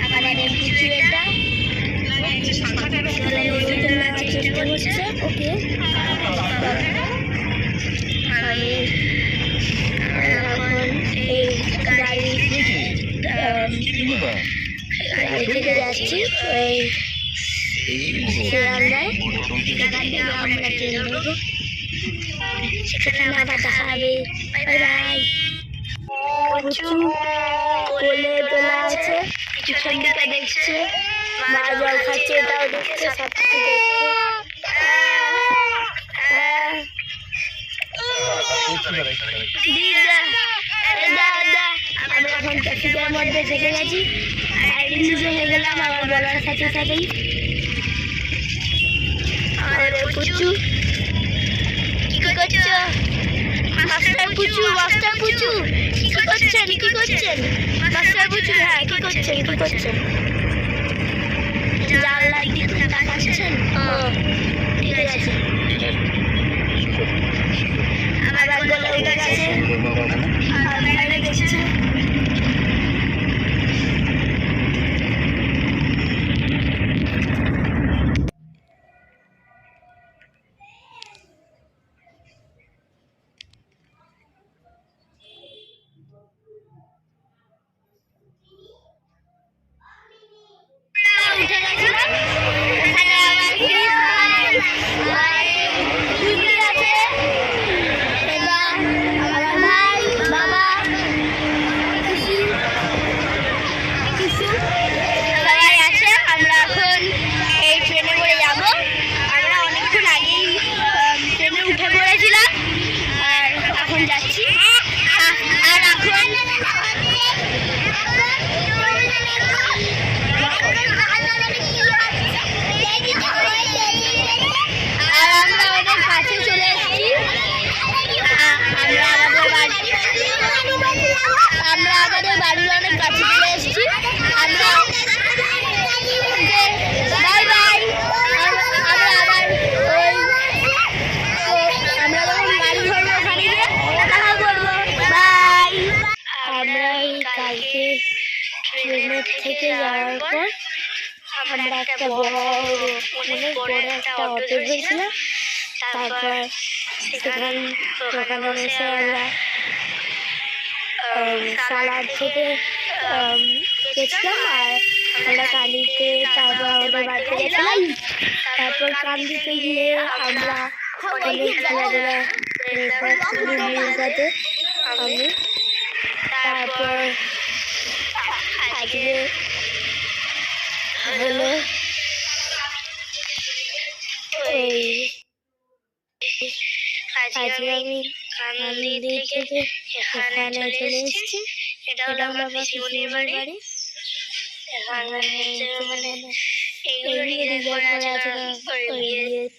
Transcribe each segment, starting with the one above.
আমাদের পুচু এটা চেষ্টা করছে। ওকে আমি এখন এই গাড়ি থেকে যাচ্ছি ওই শিয়ালদায়। সেখান থেকে আমরা ট্রেন ধরবো, সেখানে আবার দেখা হবে। Bye bye. প্রচুর কোলে তোলা আছে, পিছন দিকে দেখছে, মা জল খাচ্ছে এটাও দেখছে, সব কিছু দেখছে। আমি এখন ট্রাফিকের মধ্যে থেকে গেছি, নিজে হয়ে গেলাম আমার বলার সাথে সাথেই। পুচু কি করছো? মাস্টার পুচু, মাস্টার পুচু কি করছেন? কি করছেন মাস্টার পুচু? হ্যাঁ কি করছেন? কি করছেন? জানলার দিকে তাকাচ্ছেন? ঠিক আছে। আবার বলে উঠে গেছে আর বাইরে দেখছে। ট্রেনের থেকে যাওয়ার পর আমরা একটা অনেক বড় একটা অটো ধরেছিলাম। তারপর ওখানে এসে আমরা সালাদ থেকে গেছিলাম আর আমরা কান্দিতে, তারপর আমাদের বাড়িতে গেছিলাম। তারপর কান্দিতে গিয়ে আমরা অনেক খেলাধুলা সাথে আমি। তারপর আজকে হলো আজকে আমি কান্দি থেকে এখানে চলে এসেছি। এটা হলো আমার পিসিমণির বাড়ি। এখানে মানে এইগুলো ডিজাইন করা আছে,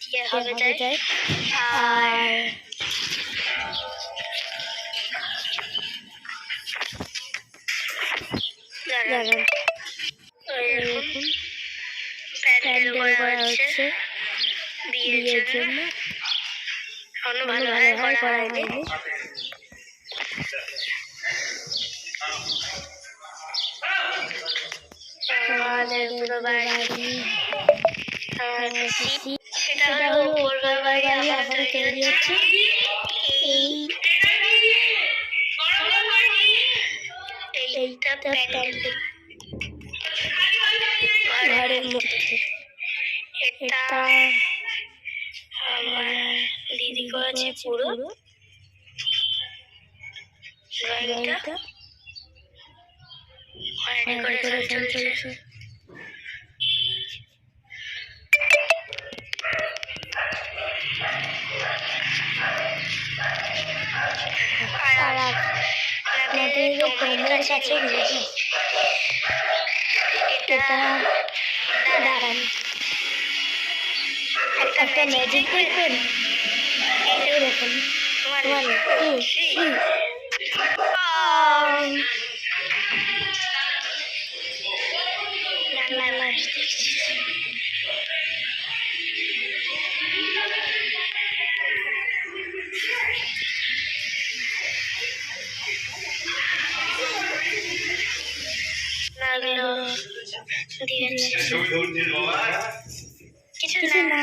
বিয়ে হবে তাই। আর এরকম প্যান্ডেল করা হচ্ছে বিয়ের জন্য। এখনো ভালোভাবে করা হয়নি। আমাদের পুরো বাড়ি সেটা হলো উপরকার বাড়ি, এখন তৈরি হচ্ছে। এইটা প্যান্ডেল ঘরের মধ্যে। এটা আমার দিদি করেছে পুরো ড্রয়িংটা। ডেকোরেশন চলছে। আপনাদের তোমরা কাছে এটা দাঁড়ান, একটা ম্যাজিক দেখবেন। এই দেখুন 1 2 3 লাগলো। কিছু না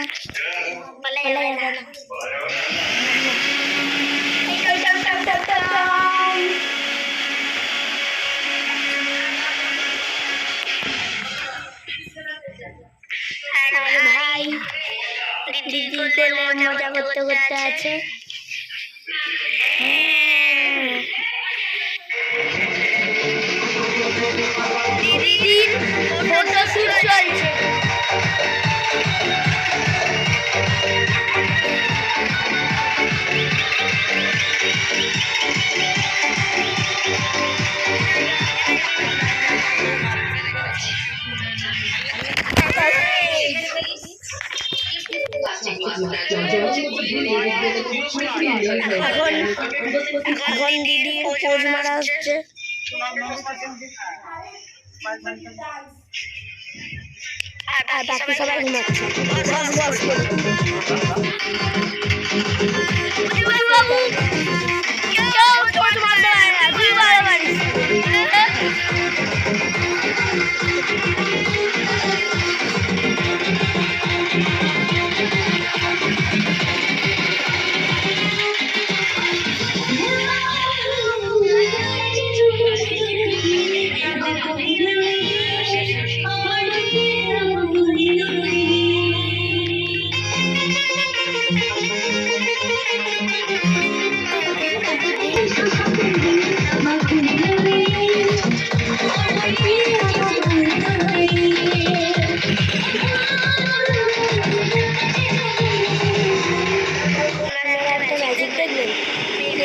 বলা যাবে না। ভাই দিদি কোলে মজা করতে করতে আছে। দিদির ফটো শুট চলছে। এখন দিদির পোজ মারা হচ্ছে। আর বাকি সবাই ঘুমাচ্ছে।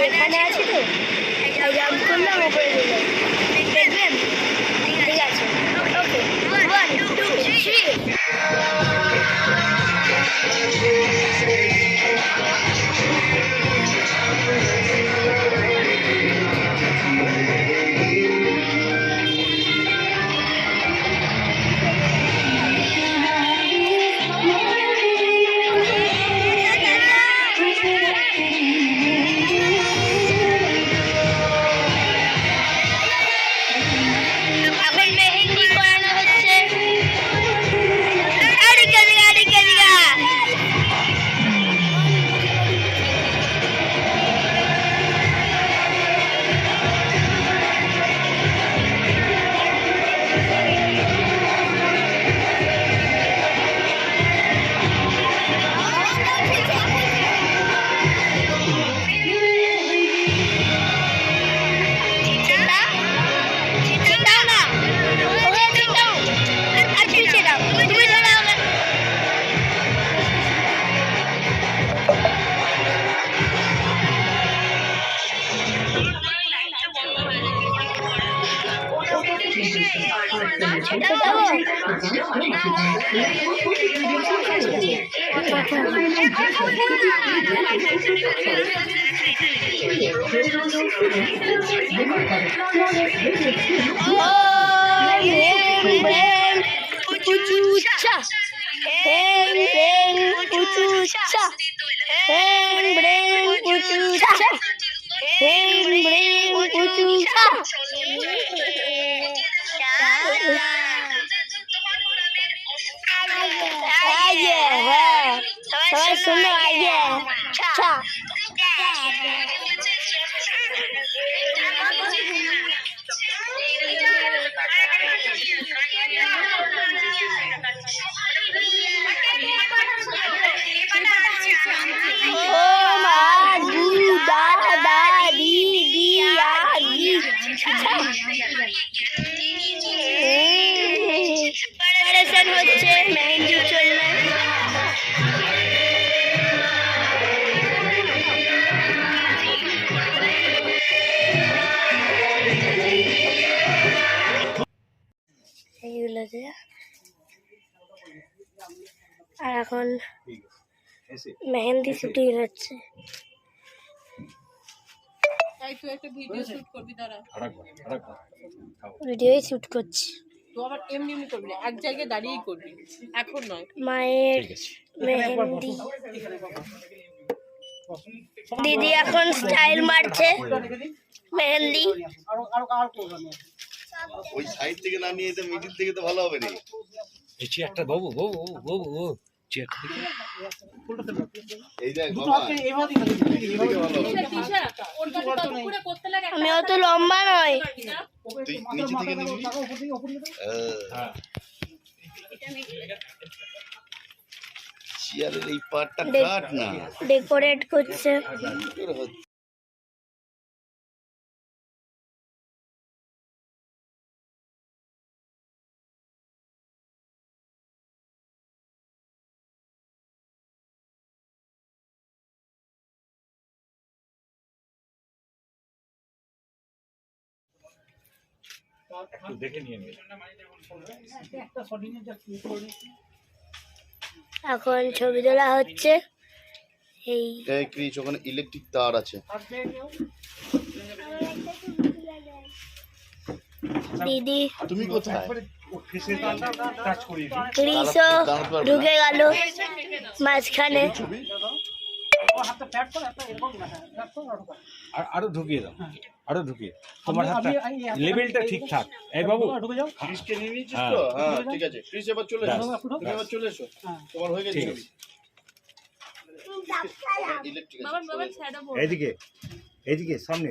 এখানে আছি তো জাম্প করলাম উপরে দিলাম দেখবেন। ঠিক আছে ওকে 1 2 3 সবাই শুনো আগে হচ্ছে মেহেন্দি চলবে। আর এখন মেহেন্দি শুটিং হচ্ছে। ভিডিও শুট করছি তো আবার এমনি এমনি করবি না, এক জায়গায় দাঁড়িয়েই করবি, এখন নয়। মায়ের মেহেন্দি দিদি এখন স্টাইল মারছে মেহেন্দি। ওই সাইড থেকে নামিয়ে এতে মিডিল থেকে তো ভালো হবে না। এই চেয়ারটা বাবু বাবু বাবু ও চেয়ারটা এই দেখ বাবা, আমি অত লম্বা নয়। তুই নিচে থেকে নিবি। চেয়ারের এই পার্টটা কাট না। ডেকোরেট করছে। একটু দেখে নিয়ে নিন। এখন ছবি তোলা হচ্ছে। এই এই ক্রিচ ওখানে ইলেকট্রিক তার আছে। দিদি তুমি কোথায়? ক্রিসও ঢুকে গেল মাঝখানে। আরো ঢুকিয়ে দাও, আরো ঢুকিয়ে। তোমার হাতটা লেভেলটা ঠিকঠাক। এই বাবু ক্রিচকে নিয়ে নিয়েছিস তো? হ্যাঁ ঠিক আছে। ক্রিচ এবার চলে এসো, তুমি এবার চলে এসো, তোমার হয়ে গেছে ছবি। ইলেকট্রিক এইদিকে এইদিকে সামনে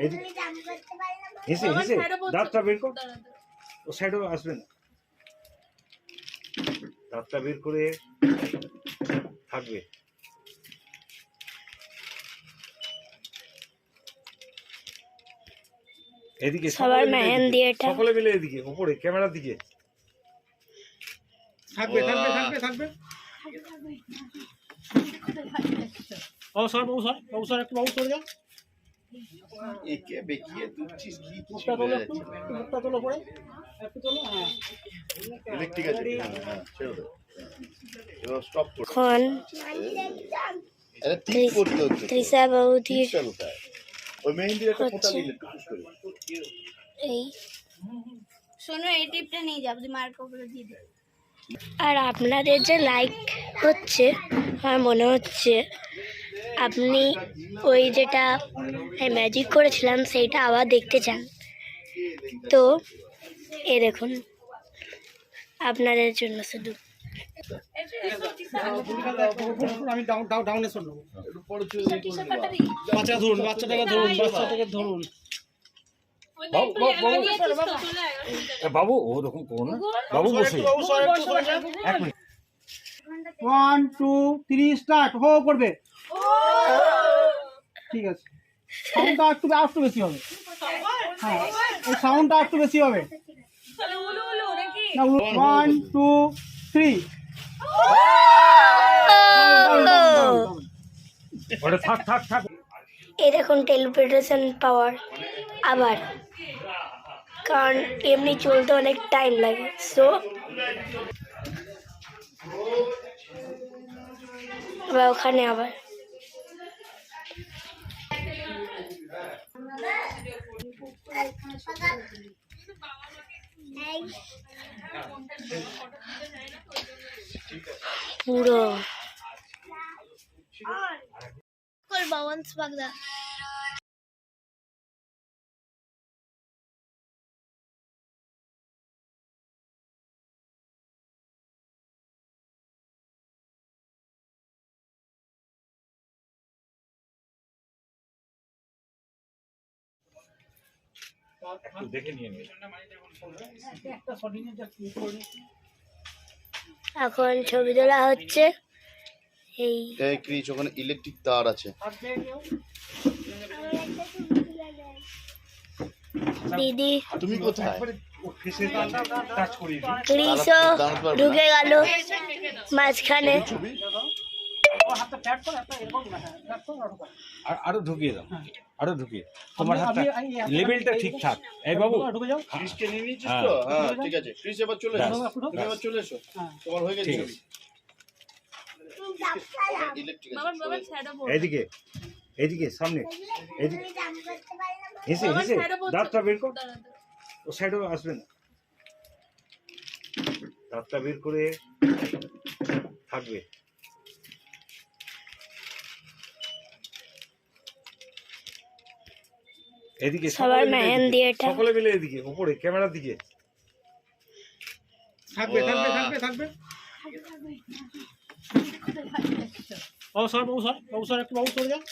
এইদিকে হেসে হেসে দাঁতটা বের কর। ও সাইডও আসবে না, দাঁতটা বের করে থাকবে। এদিকে সবার মেহেন্দি এটা। সকলে মিলে এদিকে উপরে ক্যামেরার দিকে থাকবে থাকবে থাকবে থাকবে। বাবু স্যার, বাবু স্যার, বাবু স্যার, একটু বাবু সরে যাও। একে বেকিয়ে দুধছিস কি মুখটা তোলো একটু, মুখটা তোলো পরে একটু তোলো। হ্যাঁ ইলেকট্রিক আছে। হ্যাঁ ছেড়ে দাও, এবার স্টপ করো। এখন এটা ঠিক করতে হচ্ছে। তৃষা বৌদি কোথায়? ওই মেহেন্দির একটা ফোঁটা দিলে টুকুস করে। এই শোনো, এই টিপটা নিয়ে যাবো, মার্ক করে দিয়ে দেবো। আর আপনাদের যে লাইক হচ্ছে, আমার মনে হচ্ছে আপনি ওই যেটা ম্যাজিক করেছিলাম সেইটা আবার দেখতে চান। তো এ দেখুন আপনাদের জন্য শুধু। আমি ডাউনে সর নেবো। বাচ্চাটা ধরুন, বাচ্চাটাকে ধরুন, বাচ্চাটাকে ধরুন। বাবু ওরকম করো না বাবু, বসে 1 2 3 স্টার্ট। হো করবে। ঠিক আছে, সাউন্ডটা একটু বেশি হবে। হ্যাঁ, এই সাউন্ডটা একটু বেশি হবে। 1 2 3। ওটা থাক থাক থাক। এই দেখুন টেলিপ্রেটেশন পাওয়ার আবার, কারণ এমনি চলতে অনেক টাইম লাগে। সো আবার ওখানে আবার পুরো বাবন্স বাগদা। একটু দেখে নিয়ে নিন। এখন ছবি তোলা হচ্ছে। এই এই ক্রিচ ওখানে ইলেকট্রিক তার আছে। দিদি তুমি কোথায়? ক্রিসও ঢুকে গেল মাঝখানে। আরো ঢুকিয়ে দাও, আরো ঢুকিয়ে। তোমার হাতটা লেভেলটা ঠিকঠাক। এই বাবু ঢুকে যাও। ক্রিচকে নিয়ে নিয়েছিস তো? হ্যাঁ ঠিক আছে। ক্রিচ এবার চলে এসো, তুমি এবার চলে এসো, তোমার হয়ে গেছে ছবি। ইলেকট্রিক আছে। এইদিকে এইদিকে সামনে এইদিকে হেসে হেসে দাঁতটা বের কর। ও সাইডও আসবে না, দাঁতটা বের করে থাকবে। এদিকে সবার মেহেন্দি এটা। সকলে মিলে এদিকে উপরে ক্যামেরার দিকে থাকবে থাকবে থাকবে থাকবে বাবু স্যার বাবু স্যার বাবু স্যার একটু বাবু সরে যান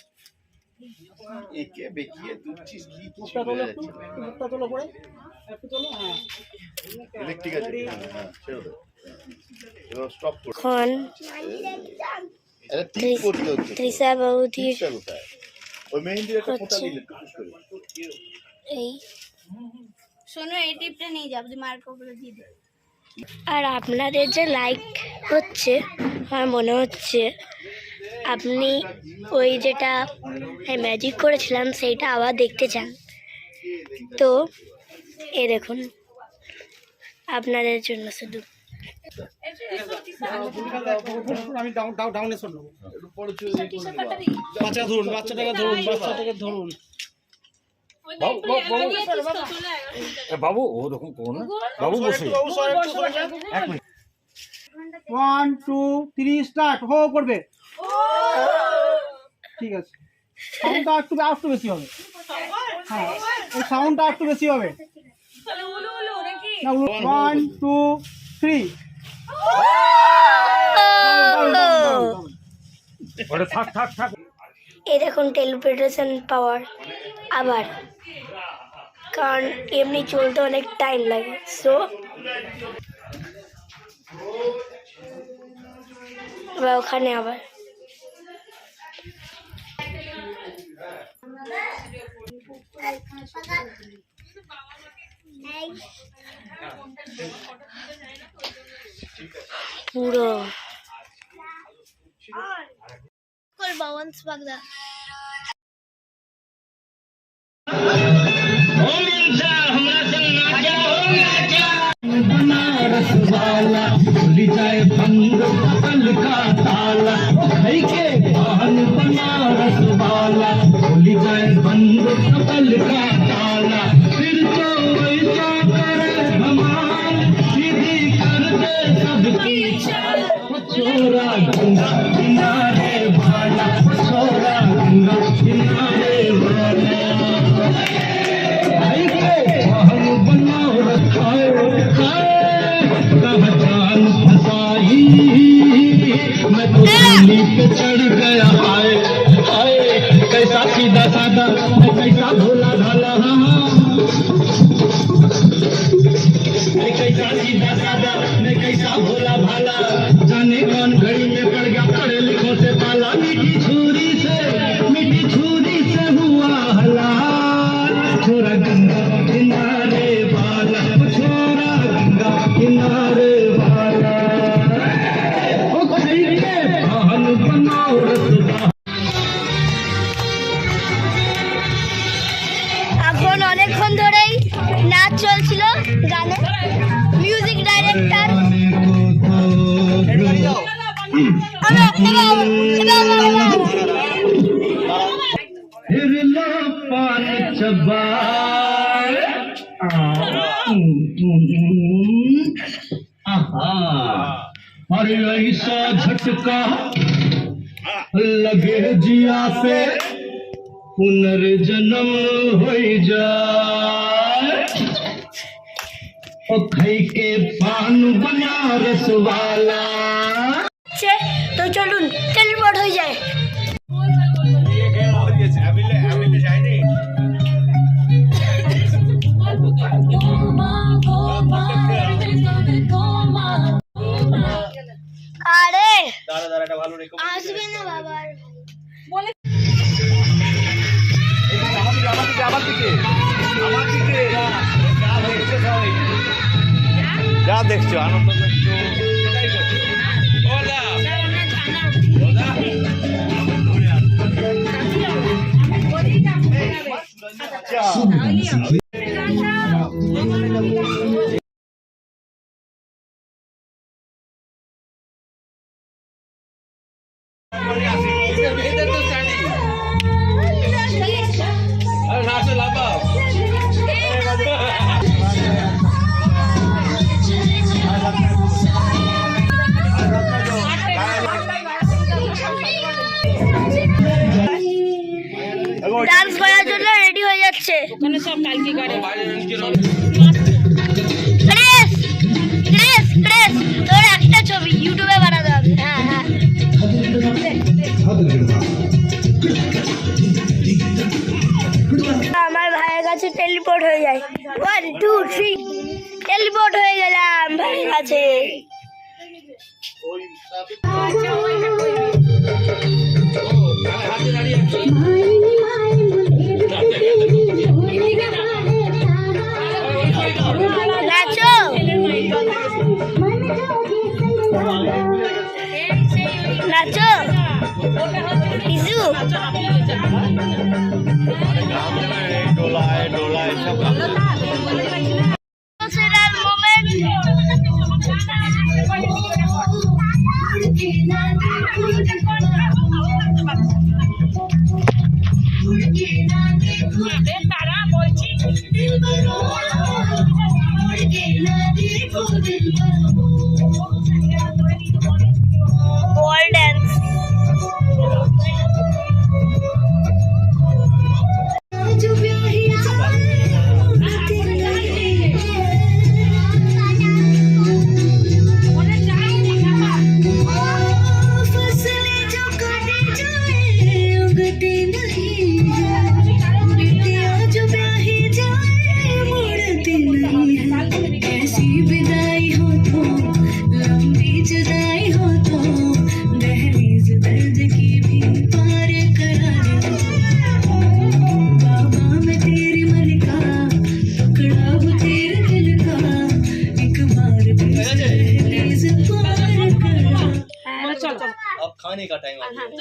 একে বেঁকিয়ে দুধছিস কি মুখটা তোলো একটু মুখটা তোলো পরে একটু তোলো হ্যাঁ ইলেকট্রিক আছে হ্যাঁ ছেড়ে দাও এবার স্টপ করো এখন এটা ঠিক করতে হচ্ছে তৃষা বৌদি ঠিকটা কোথায় ওই মেহেন্দির একটা ফোঁটা হচ্ছে। দিলে টুকুস করে এই, শোনো এই টিপটা নিয়ে যাবো মার্ক করে দিয়ে দেবো। আর আপনাদের যে লাইক হচ্ছে আমার মনে হচ্ছে আপনি ওই যেটা ম্যাজিক করেছিলাম সেইটা আবার দেখতে চান। তো এ দেখুন আপনাদের জন্য শুধু। আমি ডাউনে সর নেবো একটু পরে চলে যাই বাচ্চা ধরুন বাচ্চাটাকে ধরুন বাচ্চাটাকে ধরুন বাবু ও রকম করো না বাবু বসে 1 2 3 স্টার্ট হো করবে ঠিক আছে সাউন্ডটা একটু বেশি হবে হ্যাঁ এই সাউন্ডটা একটু বেশি হবে না 1 2 3 ওটা থাক থাক থাক এই দেখুন টেলিপ্রেটেশন পাওয়ার আবার, কারণ এমনি চলতে অনেক টাইম লাগে। সো এবার ওখানে আবার পুরো বাউন্স বাগদা। चढ़ गया हाय हाय कैसा सीधा साधा कैसा भोला भाला कैसा सीधा साधा मैं कैसा भोला भाला जाने कौन घड़ी में पड़ गया पढ़े लिखों से पाला मीठी छुरी से हुआ हलाल छोरा गंगा किनारे वाला छोरा गंगा किनारे वाला এখন অনেকক্ষণ ধরেই নাচ চলছিল গানে। মিউজিক ডাইরেক্টর अरे ऐसा झटका लगे जिया पे पुनर्जन्म हो जाए ओ खाई के पान बनारस वाला তো চলুন টেলিপোর্ট হয়ে যায়। আরে দাঁড়া এটা ভালো রেকো আসবে না বাবা। আমার দিকে যা দেখছো আনন্দ দেখছো ডান্স করার জন্য রেডি হয়ে যাচ্ছে। ওখানে সব কালকে করে ক্রেস ক্রেস ক্রেস তোর একটা ছবি ইউটিউবে বানাতে হবে। হ্যাঁ হ্যাঁ আমার ভাইয়ের কাছে টেলিপোর্ট হয়ে যায় 1 2 3 টেলিপোর্ট হয়ে গেলাম ভাইয়ের কাছে। ওই সাথে নাচো নাচো ইজু ডোলায় ডোলায় সব সেরাল মোমেন্ট তারা বলছি বল ড্যান্স अब खाने का टाइम आ गया।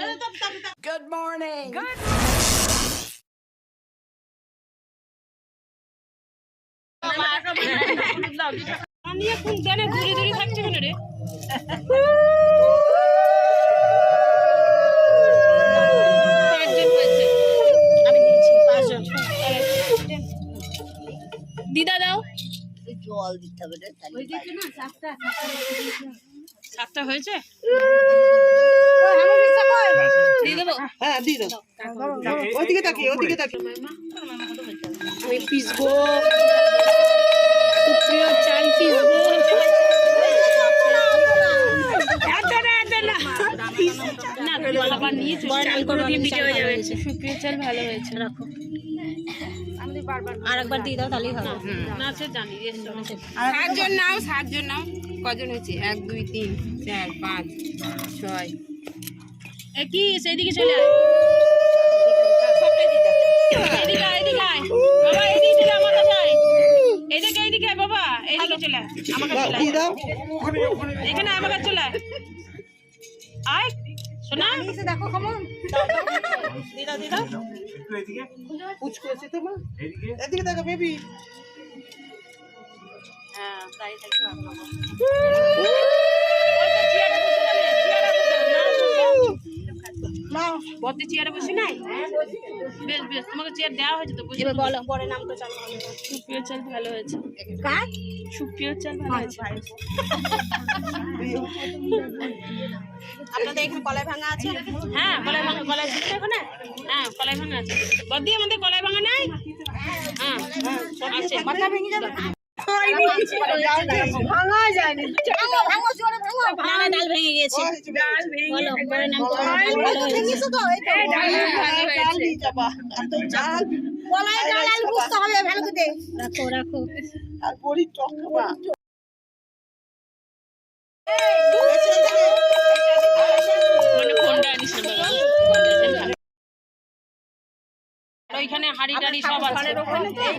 আমি এখন জানে দূরে দূরে থাকছে কেন রে দিদা দাও জল দিতে হবে রে, সাতটা হয়েছে দিয়ে দেবো হ্যাঁ দিয়ে দাও ওদিকে তাকিয়ে আমি পিসবো সুপ্রিয় চাল পিসবো না আবার নিয়ে চাল করে দিয়ে ভিডিও হয়ে যাবে সুপ্রিয় চাল ভালো হয়েছে রাখো আরেকবার দিয়ে দাও তাহলেই হবে। না সে জানি সাতজন নাও কজন হয়েছে 1 2 3 4 5 6 একই সেদিকে চলে আয় এদিকে আয় বাবা এদিকে চলে আমার কাছে আয় এদিকে আয় বাবা এদিকে চলে আয় আমার কাছে চলে আয় এখানে আমার কাছে চলে আয় শোনা দেখো কেমন দিদা একটু এদিকে পুচ করেছে তো মা এদিকে এদিকে দেখো বেবি হ্যাঁ তাই তাই বলতে চেয়ারে বসে নাই বেশ তোমাকে চেয়ার দেওয়া হয়েছে তো বুঝে বলো পরে নামটা চালু সুপ্রিয় চাল ভালো হয়েছে কার সুপ্রিয় চাল ভালো হয়েছে আপনাদের এখানে কলাই ভাঙা আছে? হ্যাঁ কলাই ছিল এখানে হ্যাঁ কলাই ভাঙা আছে বদি আমাদের কলাই ভাঙা নাই হ্যাঁ আছে মাথা ভেঙে যাবে ভাঙা যায়নি না ডাল ভেঙে গেছে বলো পরে নামটা ভালো হয়েছে ডাল দিয়ে যাবা এত ডাল কলাই ডাল আলু বুঝতে হবে ভালো করে রাখো আর বড়ি টক খাবা মানে কোনটা আনিস ওইখানে হাড়ি টাড়ি সব আছে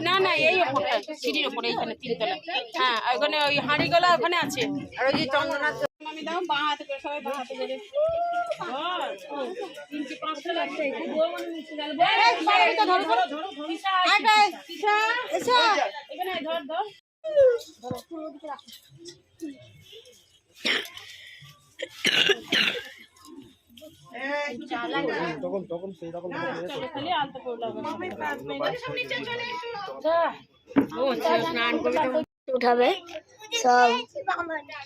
না এই ওপরটা সিঁড়ির ওপরে এইখানে তিনতলা হ্যাঁ ওখানে ওই হাঁড়িগুলো ওখানে আছে আর ওই যে চন্দনাথ আমি দাও বাঁ হাতে করে সবাই বাঁ হাতে করে এখানে ধর তখন সেই রকম খালি আলতো করলাম উঠাবে সব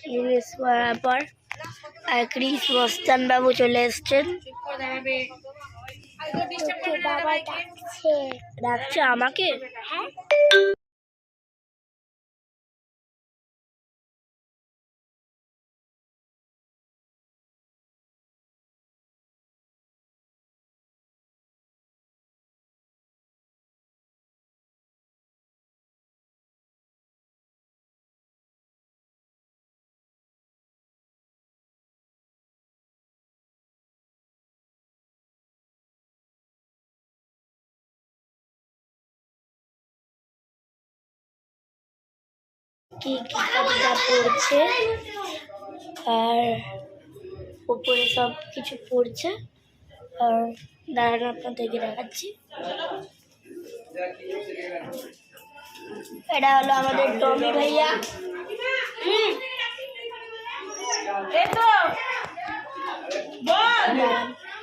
জিনিস করার পর আর ক্রিস মস্তান বাবু চলে এসছেন বাবা ডাকছে আমাকে। কি কবিতা পড়ছে আর উপরে সব কিছু পড়ছে। আর দাঁড়ানো আপনাদেরকে দেখাচ্ছি। এটা হলো আমাদের টমি ভাইয়া।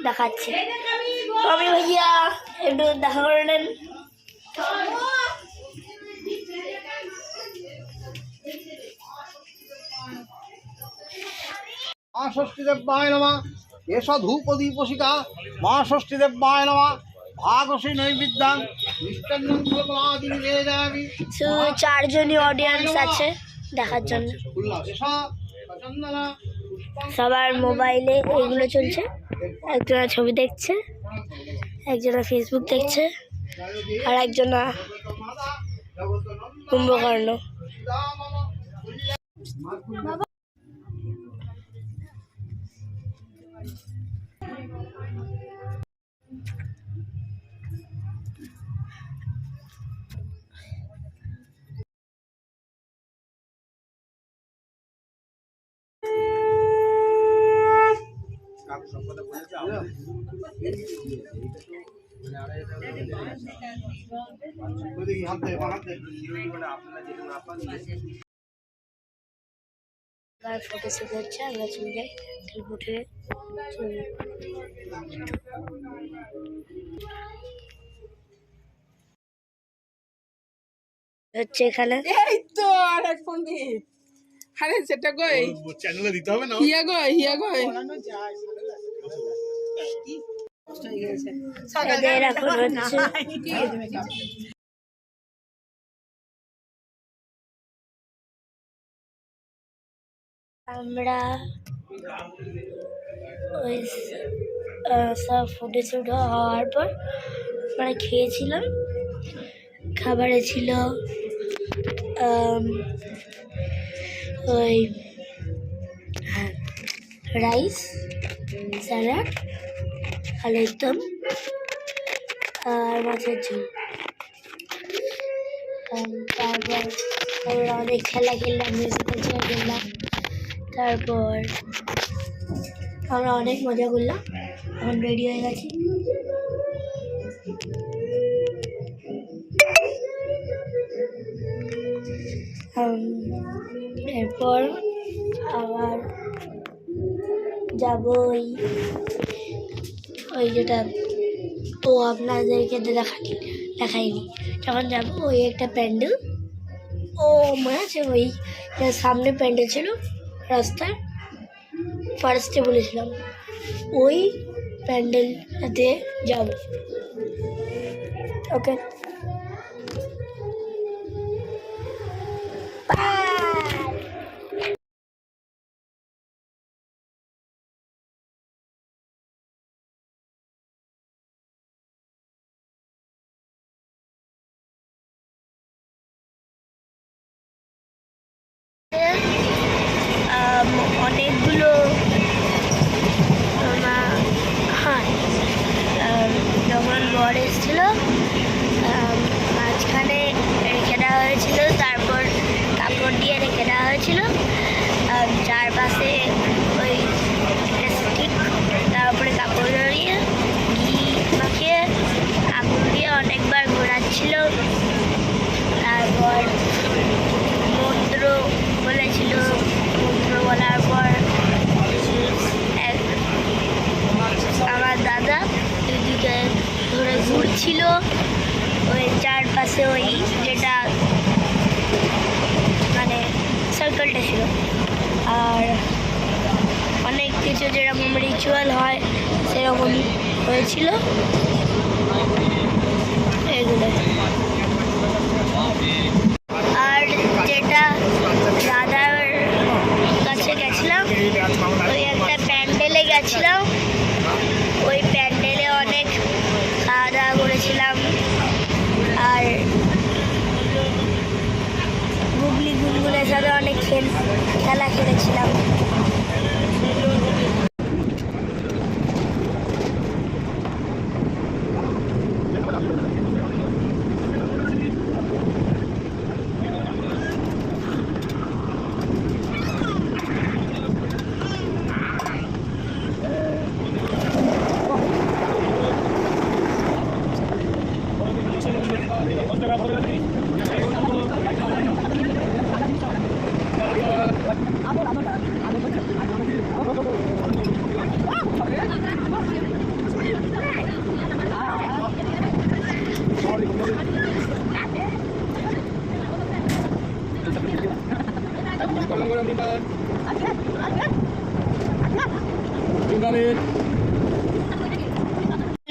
দেখাচ্ছি টমি ভাইয়া, একটু দেখা করে নেন। মা ষষ্ঠীদেব্যায় নমঃ। এষ ধূপদীপশিকা মা ষষ্ঠীদেব্যায় নমঃ। ভাগসী নৈবেদ্যাং মিষ্টান্নং ফলফলাদিনি নিবেদয়ামি। শুধু 4 জনই অডিয়েন্স আছে দেখার জন্য। সবার মোবাইলে এগুলো চলছে। একজনা ছবি দেখছে, একজনা ফেসবুক দেখছে, আর একজনা কুম্ভকর্ণ। ফটো শুট হচ্ছে, আমরা চলে যাই উঠে হচ্ছে এখানে। এই তো আর এক ফোন দিয়ে আরে সেটা কই চ্যানেলে দিতে হবে না। হিয়া কই এদের এখন হচ্ছে আমরা ওই সব ফুটে শুট হওয়ার পর আমরা খেয়েছিলাম। খাবারে ছিল ওই রাইস, স্যালাড, আলুর দম আর মাছের ঝোল। তারপর আমরা অনেক খেলা খেললাম, মিউজিক্যাল চেয়ার খেললাম। তারপর আমরা অনেক মজা করলাম। এখন রেডি হয়ে গেছি। এরপর আবার যাব ওই যেটা তো আপনাদেরকে দেখাইনি। যখন যাব ওই একটা প্যান্ডেল, ও মনে আছে ওই সামনে প্যান্ডেল ছিল রাস্তার, ফার্স্টে বলেছিলাম ওই প্যান্ডেলতে যাব। ওকে অনেকগুলো হ্যাঁ যখন বর এসেছিল মাঝখানে রেখে দেওয়া হয়েছিল, তারপর কাপড় দিয়ে রেখে দেওয়া হয়েছিল। চারপাশে ওই স্টিক, তার উপরে কাপড় জড়িয়ে ঘি মাখিয়ে আগুন দিয়ে অনেকবার ঘোরাচ্ছিল। তারপর মন্ত্র বলেছিল, মন্ত্র বলার পর আমার দাদা দিদিকে ধরে ঘুরছিল ওই চারপাশে, ওই যেটা মানে সার্কেলটা ছিল। আর অনেক কিছু যেরকম রিচুয়াল হয় সেরকমই হয়েছিল। এগুলো। আর যেটা দাদার কাছে গেছিলাম, ওই একটা প্যান্ডেলে গেছিলাম, ওই প্যান্ডেলে অনেক খাওয়া দাওয়া করেছিলাম আর গুগলি গুনগুনের সাথে অনেক খেলা খেলেছিলাম।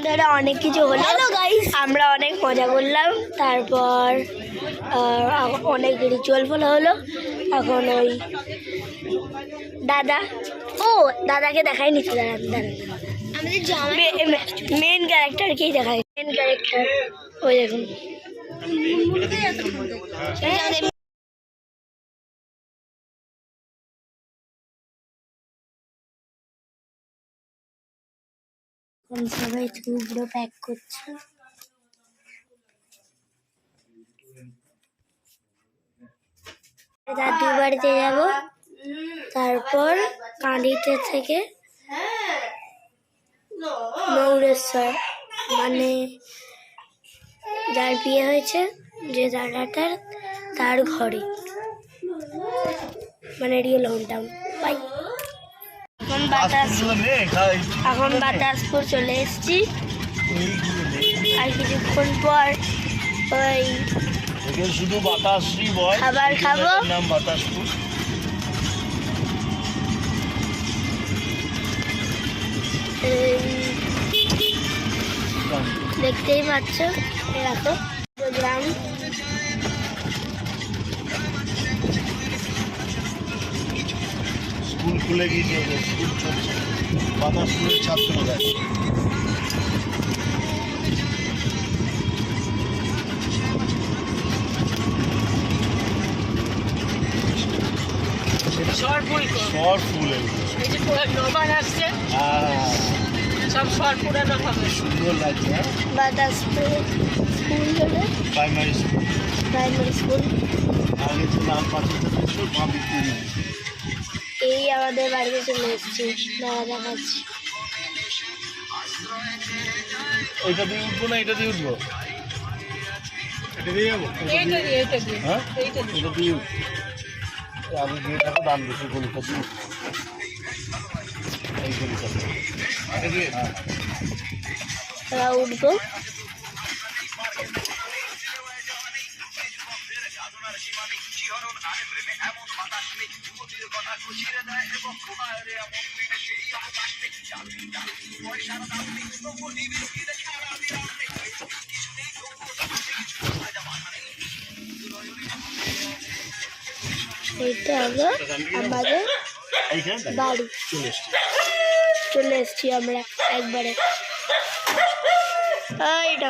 ধরো অনেক কিছু হলো, আমরা অনেক মজা করলাম, তারপর অনেক রিচুয়াল ফলো হলো। এখন ওই দাদাকে দেখায়নি তো, দাঁড়ান মেন ক্যারেক্টারকেই দেখায়, মেন ক্যারেক্টার ওই দেখুন। সবাই থুবড়ো প্যাক করছে। দাদুর বাড়িতে যাব, তারপর কাঁদিতে থেকে মৌরেশ্বর, মানে যার বিয়ে হয়েছে যে দাদাটার, তার ঘরে, মানে রিয়েল হোম টাউন। বাই। এখন বাতাসপুর চলে এসেছি, আর কিছুক্ষণ পর ওই শুধু বাতাসই বয়, খাবার খাবো। নাম বাতাসপুর। দেখতেই পাচ্ছ, এরকম গ্রাম। স্কুল খুলে গিয়েছে, স্কুল চলছে, বাতাসপুরের ছাত্ররা। সুন্দর লাগছে। বাতাসপুর স্কুল হলো প্রাইমারি স্কুল, আগে যে লাল পাথরটা ছিল মা বিক্রি। এই আমাদের বাড়িতে চলে এসেছি, দাদা দেখাচ্ছি। ওইটা দিয়ে উঠবো না এটা দিয়ে উঠবো? এটা দিয়ে যাবো? হ্যাঁ এটা দিয়ে উঠবো। আমি দিয়ে থাকো দাম বেশি গলিটা দিয়ে এই গলিটা উঠবো। এইটা হলো আমাদের বাড়ি, চলে এসছি আমরা একবারে। এইটা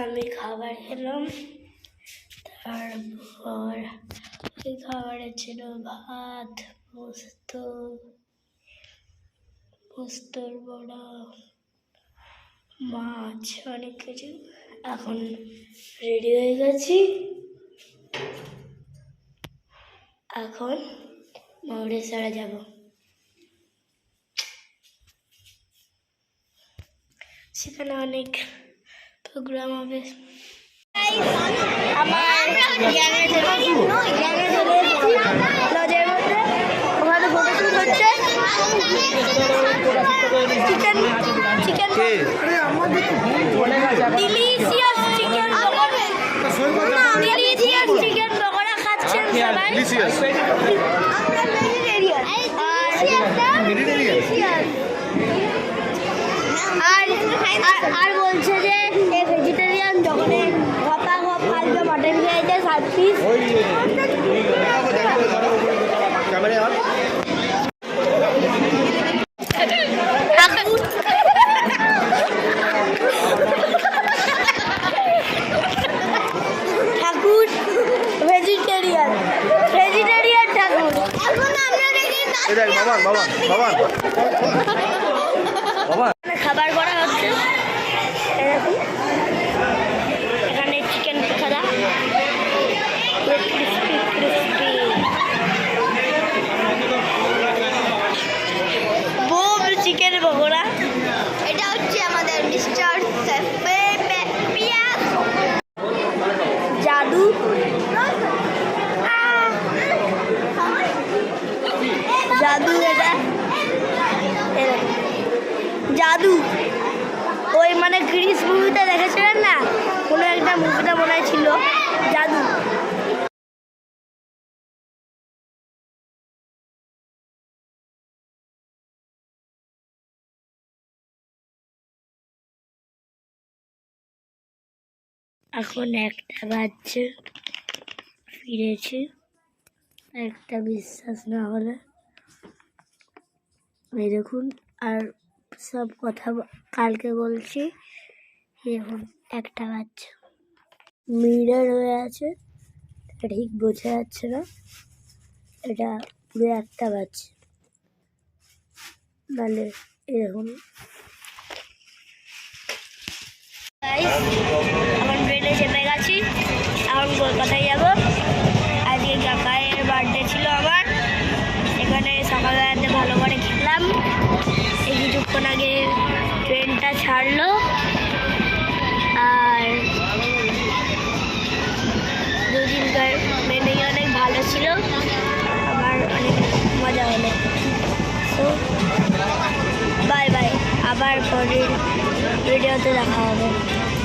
আমি খাবার খেলাম, তারপর ওই খাবারে ছিল ভাত, পোস্তর বড়া, মাছ, অনেক কিছু। এখন রেডি হয়ে গেছি, এখন মৌরেশ্বরে যাব। সেখানে অনেক প্রোগ্রাম হবে। আমার গ্যাংয়ে চলে এসেছি লজের মধ্যে, ওখানে ফটোশুট হচ্ছে। চিকেন ডিলিশিয়াস চিকেন পকোড়া খাচ্ছেন সবাই। আর বলছে যে ভেজিটেরিয়ান যখন ঘপা ঘপ ফালবে মটন খেয়েছে 7 পিস। ঠাকুর ভেজিটেরিয়ান ঠাকুর। খাবার করা হচ্ছে, এখানে চিকেন খাদা চিকেন পকোড়া। এটা হচ্ছে আমাদের মিস্টার জাদু। এটা জাদু ওই মানে গ্রিস মুভিতে দেখেছিলেন না, কোনো একটা মুভিটা মনে ছিল জাদু। এখন 1টা বাজছে, ফিরেছি। একটা বিশ্বাস না হলে এই দেখুন, আর সব কথা কালকে বলছি। এখন 1টা বাজছে, মিরর হয়ে আছে, ঠিক বোঝা যাচ্ছে না। এটা পুরো 1টা বাজছে, নাহলে এরকম। এখন ট্রেনে চেপে গেছি, এখন কলকাতায় যাব। আজকে কাকায়ের বার্থডে ছিল আমার, এখানে সকালবেলাতে ভালো করে খেলাম। এই কিছুক্ষণ আগে ট্রেনটা ছাড়লো, আর দুদিনকার মেনু অনেক ভালো ছিল, আমার অনেক মজা হলো। তো বাই বাই, আবার পরের ভিডিওতে দেখা হবে।